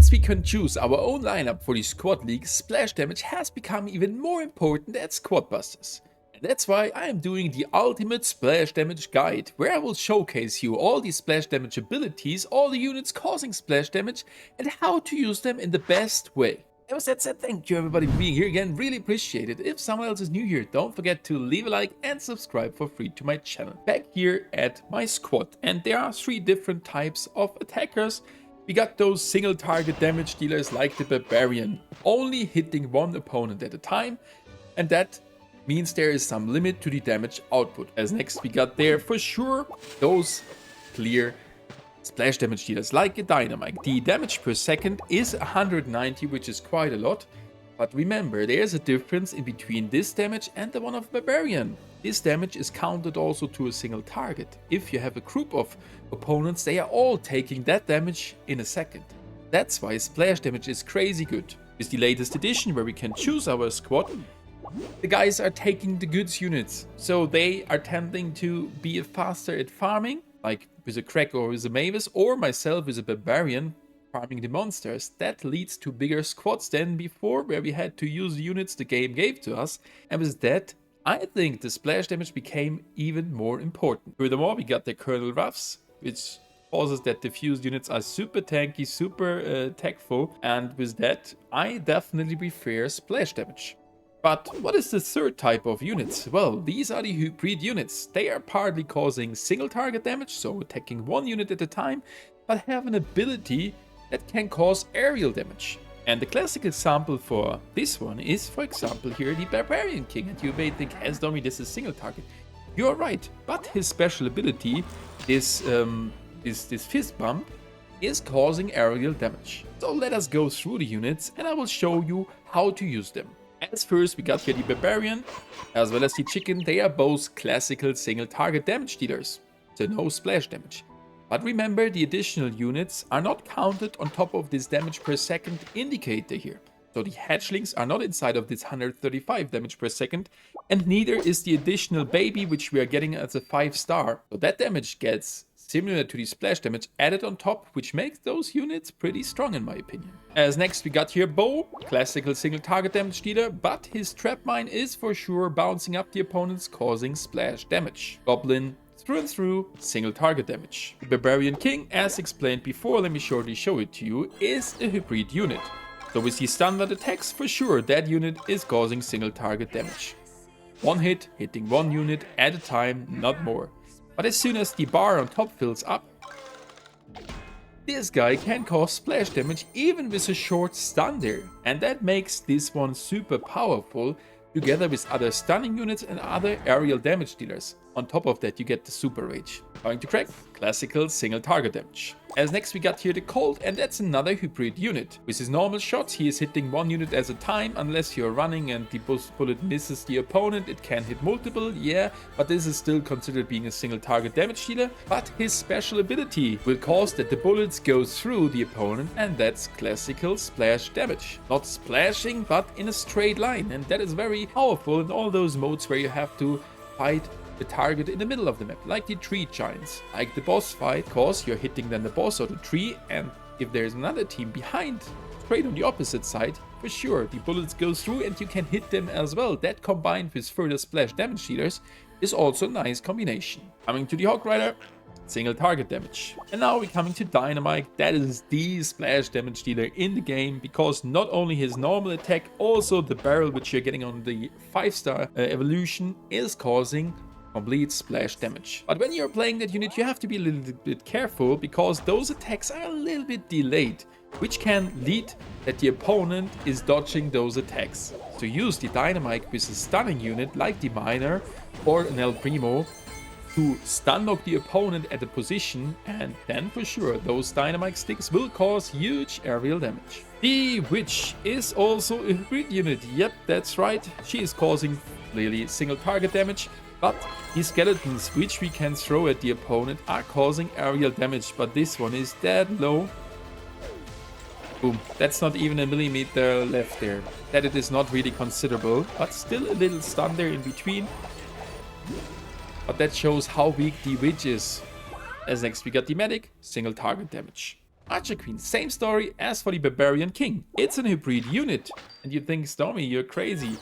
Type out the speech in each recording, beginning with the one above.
Since we can choose our own lineup for the squad league, splash damage has become even more important at squad busters. And that's why I am doing the ultimate splash damage guide, where I will showcase you all the splash damage abilities, all the units causing splash damage, and how to use them in the best way. That was that said, thank you everybody for being here again, really appreciate it. If someone else is new here, don't forget to leave a like and subscribe for free to my channel. Back here at my squad, and there are 3 different types of attackers. We got those single target damage dealers like the Barbarian, only hitting one opponent at a time, and that means there is some limit to the damage output. As next we got there for sure those clear splash damage dealers like a Dynamite. The damage per second is 190, which is quite a lot, but remember there's a difference in between this damage and the one of Barbarian. This damage is counted also to a single target. If you have a group of opponents, they are all taking that damage in a second. That's why splash damage is crazy good. With the latest edition where we can choose our squad, the guys are taking the goods units, so they are tending to be faster at farming, like with a Crack or with a Mavis, or myself with a Barbarian farming the monsters. That leads to bigger squads than before, where we had to use the units the game gave to us, and with that I think the splash damage became even more important. Furthermore, we got the Colonel Ruffs, which causes that the fused units are super tanky, super techful, and with that I definitely prefer splash damage. But what is the third type of units? Well, these are the hybrid units. They are partly causing single target damage, so attacking one unit at a time, but have an ability that can cause aerial damage. And the classic example for this one is, for example, here the Barbarian King. And you may think, as dummy, this is single target. You are right, but his special ability, this fist bump, is causing aerial damage. So let us go through the units and I will show you how to use them. As first, we got here the Barbarian, as well as the Chicken. They are both classical single target damage dealers, so no splash damage. But remember, the additional units are not counted on top of this damage per second indicator here. So the hatchlings are not inside of this 135 damage per second, and neither is the additional baby, which we are getting as a 5-star. So that damage gets similar to the splash damage added on top, which makes those units pretty strong in my opinion. As next we got here Bo, classical single target damage dealer, but his trap mine is for sure bouncing up the opponents, causing splash damage. Goblin, through and through, single target damage. The Barbarian King, as explained before, let me shortly show it to you, is a hybrid unit. So with the standard attacks, for sure that unit is causing single target damage. One hit, hitting one unit at a time, not more. But as soon as the bar on top fills up, this guy can cause splash damage even with a short stun there. And that makes this one super powerful, together with other stunning units and other aerial damage dealers. On top of that you get the super rage. Going to Crack, classical single target damage. As next we got here the Colt, and that's another hybrid unit. With his normal shots he is hitting one unit at a time, unless you're running and the bullet misses the opponent. It can hit multiple, yeah, but this is still considered being a single target damage dealer. But his special ability will cause that the bullets go through the opponent, and that's classical splash damage. Not splashing, but in a straight line, and that is very powerful in all those modes where you have to fight the target in the middle of the map, like the tree giants, like the boss fight, cause you're hitting then the boss or the tree, and if there's another team behind, straight on the opposite side, for sure the bullets go through and you can hit them as well. That combined with further splash damage dealers is also a nice combination. Coming to the Hawk Rider, single target damage. And now we're coming to Dynamite. That is the splash damage dealer in the game, because not only his normal attack, also the barrel which you're getting on the 5-star evolution is causing complete splash damage. But when you're playing that unit you have to be a little bit careful, because those attacks are a little bit delayed, which can lead that the opponent is dodging those attacks. So use the Dynamite with a stunning unit like the Miner or an El Primo to stun lock the opponent at a position, and then for sure those Dynamite sticks will cause huge aerial damage. The Witch is also a hybrid unit. Yep, that's right. She is causing clearly single target damage, but the skeletons which we can throw at the opponent are causing aerial damage, but this one is dead low. Boom, that's not even a millimeter left there. That it is not really considerable, but still a little stun there in between. But that shows how weak the Witch is. As next we got the Medic, single target damage. Archer Queen, same story as for the Barbarian King. It's an hybrid unit. And you think, Stormy, you're crazy.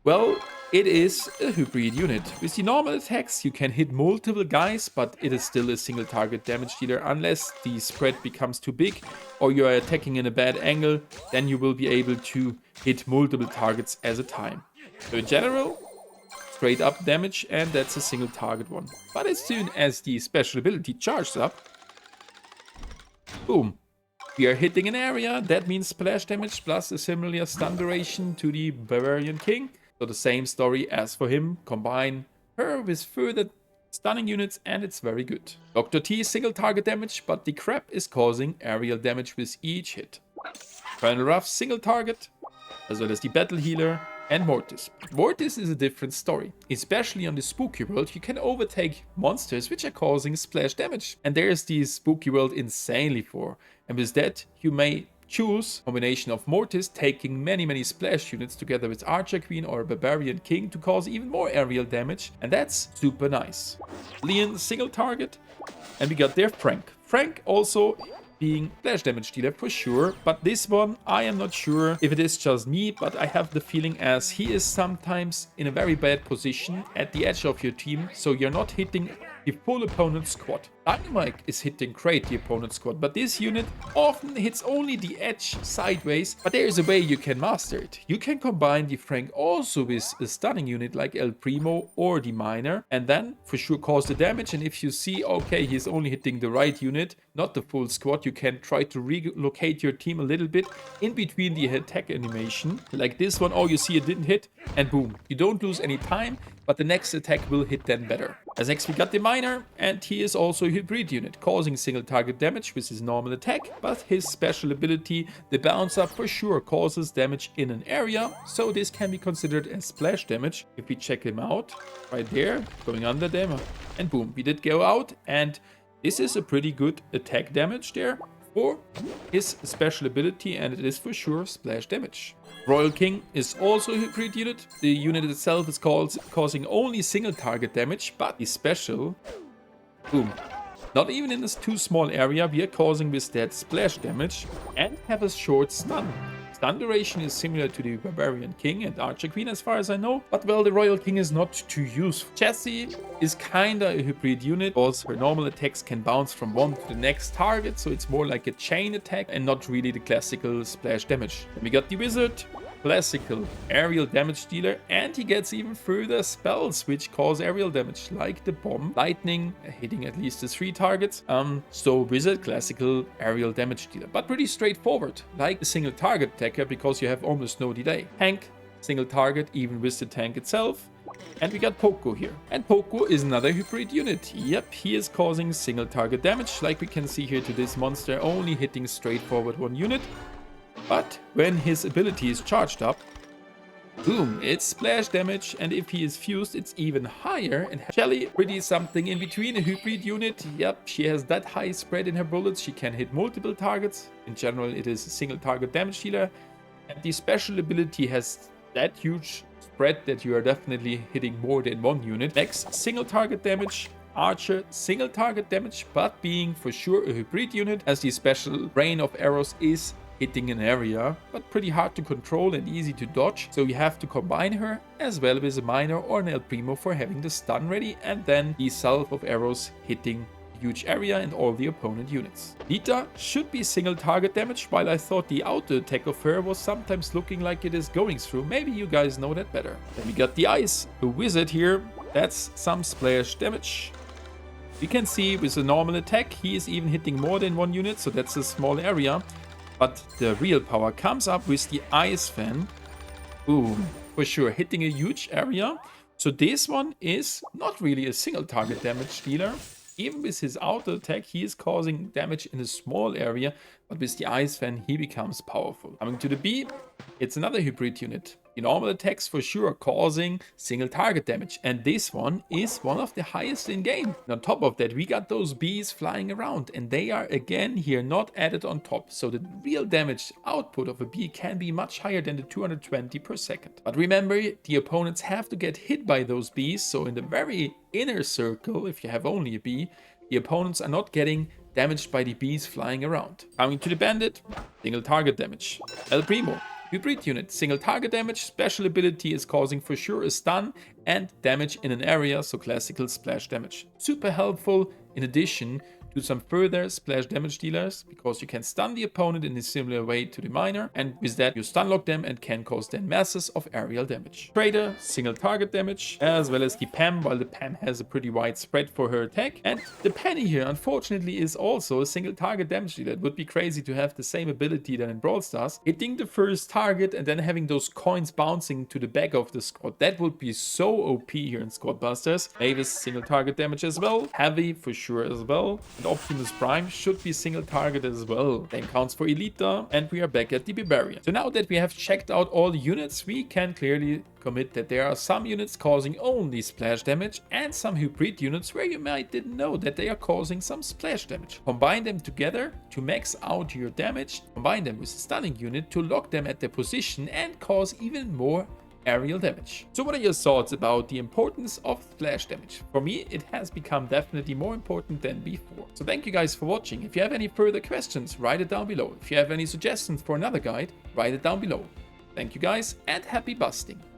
Well, it is a hybrid unit. With the normal attacks, you can hit multiple guys, but it is still a single target damage dealer unless the spread becomes too big or you are attacking in a bad angle, then you will be able to hit multiple targets at a time. So in general, straight up damage, and that's a single target one. But as soon as the special ability charges up, boom, we are hitting an area. That means splash damage plus a similar stun duration to the Barbarian King. So the same story as for him. Combine her with further stunning units and it's very good. Dr. T is single target damage, but the crab is causing aerial damage with each hit. Colonel Ruff single target, as well as the battle healer and Mortis. Mortis is a different story. Especially on the spooky world, you can overtake monsters which are causing splash damage. And there's the spooky world insanely for. And with that, you may choose a combination of Mortis taking many splash units together with Archer Queen or Barbarian King to cause even more aerial damage. And that's super nice. Leon single target. And we got there Frank. Frank also being splash damage dealer for sure, but this one I am not sure if it is just me, but I have the feeling as he is sometimes in a very bad position at the edge of your team, so you're not hitting the full opponent's squad. Dynamite is hitting great the opponent's squad, but this unit often hits only the edge sideways, but there is a way you can master it. You can combine the Frank also with a stunning unit like El Primo or the Miner, and then for sure cause the damage, and if you see, okay, he's only hitting the right unit, not the full squad, you can try to relocate your team a little bit in between the attack animation, like this one. Oh, you see it didn't hit, and boom, you don't lose any time, but the next attack will hit then better. As next we got the Miner, and he is also a hybrid unit, causing single target damage with his normal attack, but his special ability, the bounce up, for sure causes damage in an area, so this can be considered as splash damage. If we check him out, right there, going under them, and boom, we did go out, and this is a pretty good attack damage there for his special ability, and it is for sure splash damage. Royal King is also a hybrid unit. The unit itself is causing only single target damage, but the special, boom, not even in this too small area, we are causing with that splash damage and have a short stun. Stun duration is similar to the Barbarian King and Archer Queen as far as I know, but well, the Royal King is not too useful. Chassis is kinda a hybrid unit, because her normal attacks can bounce from one to the next target, so it's more like a chain attack and not really the classical splash damage. Then we got the Wizard, classical aerial damage dealer, and he gets even further spells which cause aerial damage, like the bomb, lightning, hitting at least the 3 targets. So Wizard, classical aerial damage dealer, but pretty straightforward, like the single target attacker, because you have almost no delay. Tank, single target even with the tank itself. And we got Poco here. And Poco is another hybrid unit. Yep, he is causing single target damage, like we can see here to this monster, only hitting straightforward one unit. But when his ability is charged up, boom, it's splash damage, and if he is fused, it's even higher. And Shelly, pretty something in between, a hybrid unit. Yep, she has that high spread in her bullets. She can hit multiple targets. In general, it is a single target damage dealer. And the special ability has that huge spread that you are definitely hitting more than one unit. Next, single target damage. Archer, single target damage, but being for sure a hybrid unit, as the special rain of arrows is hitting an area, but pretty hard to control and easy to dodge, so you have to combine her as well with a Miner or an El Primo for having the stun ready, and then the salve of arrows hitting a huge area and all the opponent units. Nita should be single target damage, while I thought the auto attack of her was sometimes looking like it is going through. Maybe you guys know that better. Then we got the Ice, the Wizard here. That's some splash damage. We can see with a normal attack, he is even hitting more than one unit, so that's a small area. But the real power comes up with the Ice Fan. Boom, for sure, hitting a huge area. So this one is not really a single target damage dealer. Even with his auto attack, he is causing damage in a small area, but with the Ice Fan, he becomes powerful. Coming to the B, it's another hybrid unit. The normal attacks for sure are causing single target damage, and this one is one of the highest in game. And on top of that, we got those bees flying around, and they are again here not added on top, so the real damage output of a bee can be much higher than the 220 per second. But remember, the opponents have to get hit by those bees, so in the very inner circle, if you have only a bee, the opponents are not getting damaged by the bees flying around. Coming to the bandit, single target damage. El Primo, hybrid unit, single target damage, special ability is causing for sure a stun and damage in an area, so classical splash damage. Super helpful in addition to some further splash damage dealers, because you can stun the opponent in a similar way to the miner, and with that you stun lock them and can cause then masses of aerial damage. Trader, single target damage, as well as the Pam, while the Pam has a pretty wide spread for her attack. And the Penny here unfortunately is also a single target damage dealer. It would be crazy to have the same ability than in Brawl Stars, hitting the first target and then having those coins bouncing to the back of the squad. That would be so OP here in Squad Busters. Mavis, single target damage as well. Heavy for sure as well. Optimus Prime should be single target as well. Same counts for Elita, and we are back at the Barbarian. So now that we have checked out all the units, we can clearly commit that there are some units causing only splash damage and some hybrid units where you might didn't know that they are causing some splash damage. Combine them together to max out your damage, combine them with a stunning unit to lock them at their position and cause even more aerial damage. So what are your thoughts about the importance of splash damage? For me, it has become definitely more important than before. So thank you guys for watching. If you have any further questions, write it down below. If you have any suggestions for another guide, write it down below. Thank you guys and happy busting.